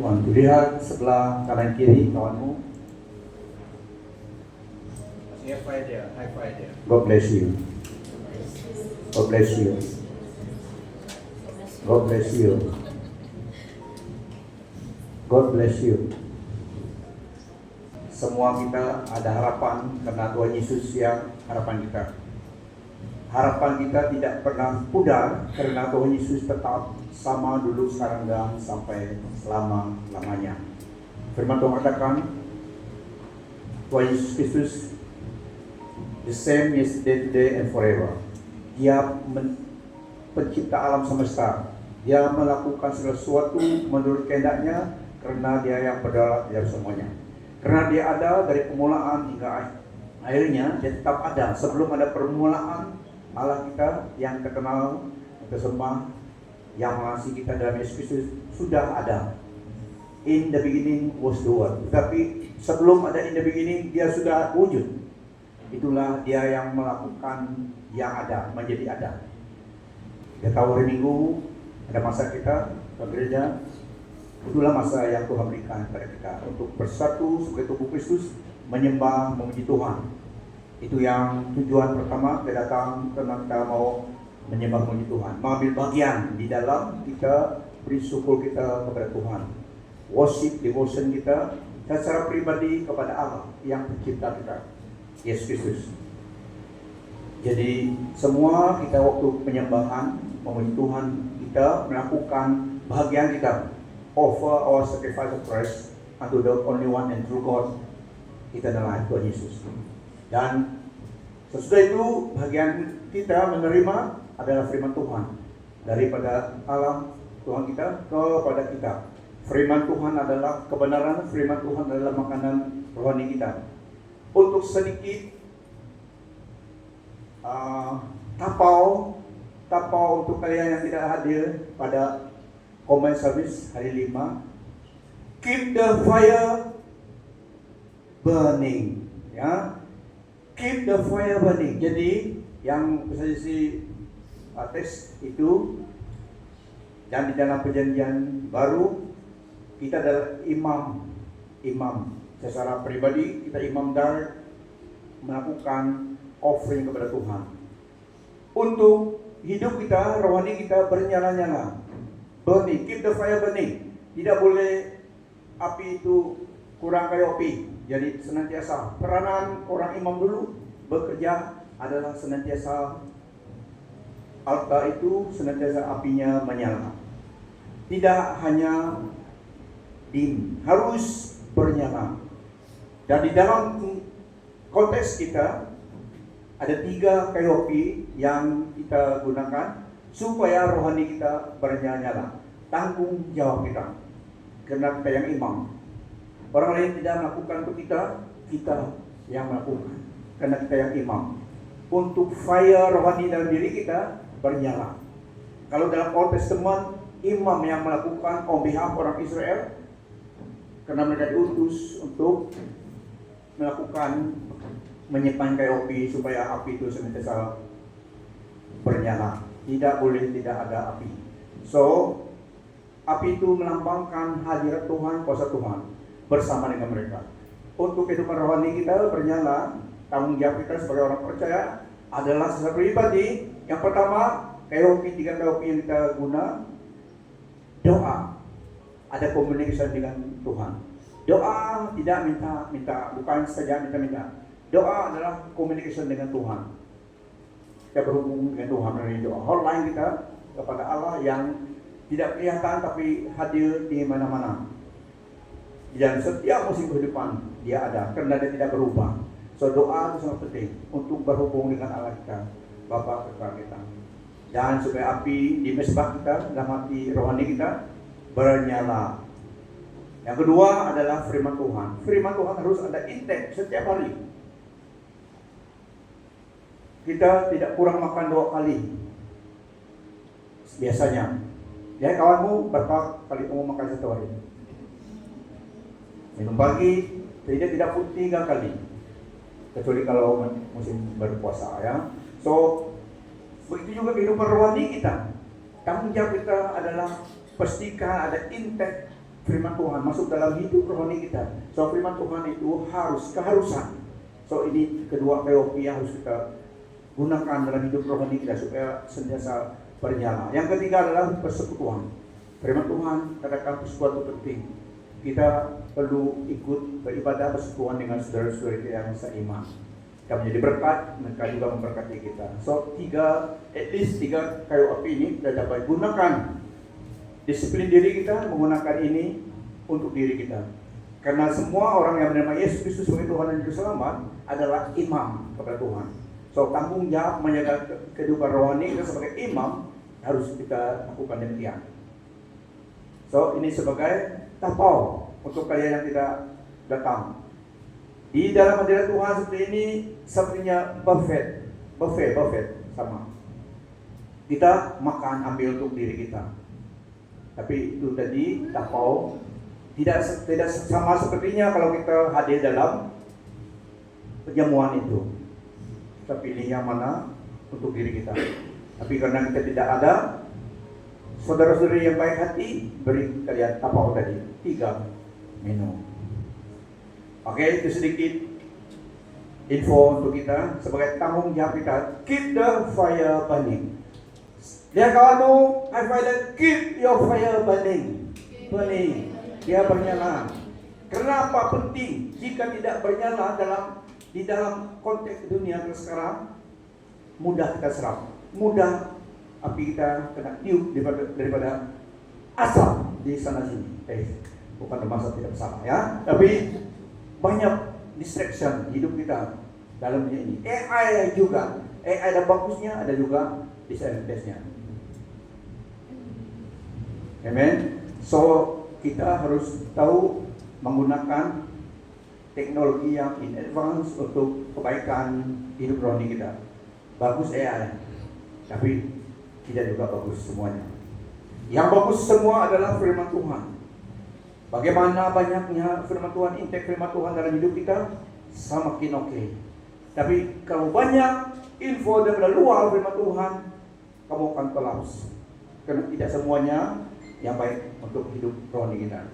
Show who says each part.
Speaker 1: Tuhan. Lihat sebelah kanan kiri kawanmu.
Speaker 2: High five dia, high five dia.
Speaker 1: God bless you. God bless you. God bless you. God bless you. Semua kita ada harapan karena Tuhan Yesus yang harapan kita. Harapan kita tidak pernah pudar karena Tuhan Yesus tetap sama dulu, sekarang, dan sampai selama-lamanya. Firman Tuhan katakan, Tuhan Yesus Kristus the same yesterday, today, and forever. Dia pencipta alam semesta. Dia melakukan segala sesuatu menurut kehendaknya karena dia yang berdaulat dari semuanya. Karena dia ada dari permulaan hingga akhirnya, dia tetap ada. Sebelum ada permulaan, Allah kita yang terkenal, kita sembah, yang mengasihi kita dalam Yesus Kristus sudah ada. In the beginning was the Word. Tetapi sebelum ada in the beginning, dia sudah wujud. Itulah dia yang melakukan yang ada menjadi ada. Kita tahu hari Minggu ada masa kita ke gereja. Itulah masa yang Tuhan berikan kepada kita untuk bersatu sebagai tubuh Kristus, menyembah, memuji Tuhan. Itu yang tujuan pertama kita datang, karena kita mau menyembah, memuji Tuhan, mengambil bagian di dalam kita beri syukur kita kepada Tuhan, worship, devotion kita secara pribadi kepada Allah yang pencipta kita, Yesus Kristus. Jadi semua kita waktu penyembahan, memuji Tuhan, kita melakukan bagian kita, offer our sacrifice of praise unto the only one and true God. Kita adalah Tuhan Yesus. Dan sesudah itu bagian kita menerima adalah firman Tuhan daripada alam Tuhan kita kepada kita. Firman Tuhan adalah kebenaran, firman Tuhan adalah makanan rohani kita. Untuk sedikit tapau untuk kalian yang tidak hadir pada combine service hari 5, keep the fire burning, ya. Keep the fire burning. Jadi yang sesi tes itu, dan di dalam perjanjian baru kita adalah imam secara pribadi, kita imam dar melakukan offering kepada Tuhan untuk hidup kita, rohani kita bernyala-nyala, burning, keep the fire burning. Tidak boleh api itu kurang kayak api. Jadi senantiasa peranan orang imam dulu bekerja adalah senantiasa altar itu senantiasa apinya menyala. Tidak hanya dim, harus bernyala. Dan di dalam konteks kita ada 3 kayu api yang kita gunakan supaya rohani kita bernyala-nyala. Tanggung jawab kita, karena kita yang imam. Orang lain tidak melakukan untuk kita yang melakukan, karena kita yang imam. Untuk fire rohani dalam diri kita bernyala. Kalau dalam Old Testament, imam yang melakukan on behalf orang Israel, karena mereka diutus untuk melakukan menyimpan kayu api supaya api itu senantiasa bernyala. Tidak boleh tidak ada api. So, api itu melambangkan hadirat Tuhan, kuasa Tuhan bersama dengan mereka. Untuk kehidupan rohani kita bernyala, tanggung jawab kita sebagai orang percaya adalah secara pribadi. Yang pertama, kayu api, 3 kayu api yang kita guna, doa. Ada komunikasi dengan Tuhan. Doa tidak minta, bukan saja minta. Doa adalah komunikasi dengan Tuhan. Kita berhubung dengan Tuhan melalui doa. Hotline kita kepada Allah yang tidak kelihatan tapi hadir di mana-mana. Dan setiap musim kehidupan dia ada, karena dia tidak berubah. So doa itu sangat penting untuk berhubung dengan Allah kita, Bapa kekal kita. Dan supaya api di mesbah kita, dalam hati rohani kita bernyala. Yang kedua adalah firman Tuhan. Firman Tuhan harus ada intake setiap hari. Kita tidak kurang makan 2 kali biasanya. Ya, kawanmu berapa kali kamu makan satu hari? Minum pagi, tidak pun 3 kali. Kecuali kalau musim berpuasa, ya. So, begitu juga kehidupan rohani kita. Tanggung jawab kita adalah pastikan ada intake firman Tuhan masuk dalam hidup rohani kita. So firman Tuhan itu keharusan. So ini kedua POP yang harus kita gunakan dalam hidup rohani kita supaya senantiasa bernyala. Yang ketiga adalah persekutuan. Firman Tuhan katakan sesuatu penting. Kita perlu ikut beribadah persekutuan dengan saudara-saudara kita yang seiman. Kita menjadi berkat, mereka juga memberkati kita. So at least tiga kayu api ini kita dapat gunakan. Disiplin diri kita menggunakan ini untuk diri kita. Karena semua orang yang menerima Yesus Kristus sebagai Tuhan dan Juru Selamat adalah imam kepada Tuhan. So tanggung jawab menjaga kehidupan rohani kita sebagai imam harus kita lakukan demikian. So ini sebagai tapau untuk kalian yang tidak datang. Di dalam hadirat Tuhan seperti ini sepertinya buffet sama. Kita makan ambil untuk diri kita. Tapi itu tadi tapau tidak sama sepertinya kalau kita hadir dalam perjamuan itu. Kita pilih yang mana untuk diri kita. Tapi karena kita tidak ada, saudara-saudari yang baik hati beri kalian tapau tadi 3 minum. Oke, itu sedikit info untuk kita sebagai tanggung jawab kita. Keep the fire burning. Dia kawanmu, I find that keep your fire burning. Dia bernyala. Kenapa penting? Jika tidak bernyala di dalam konteks dunia sekarang, mudah kita serap, mudah api kita kena tiup daripada asap di sana sini. Bukan masa tidak salah ya, tapi banyak distraction hidup kita dalam dunia ini. AI juga, AI ada bagusnya, ada juga disadvantage-nya. Amen. So kita harus tahu menggunakan teknologi yang in advance untuk kebaikan hidup rohani kita. Bagus AI, tapi tidak juga bagus semuanya. Yang bagus semua adalah firman Tuhan. Bagaimana banyaknya firman Tuhan, intake firman Tuhan dalam hidup kita, semakin oke. Tapi kalau banyak info daripada luar firman Tuhan, kamu akan kolaps. Karena tidak semuanya yang baik untuk hidup rohani kita.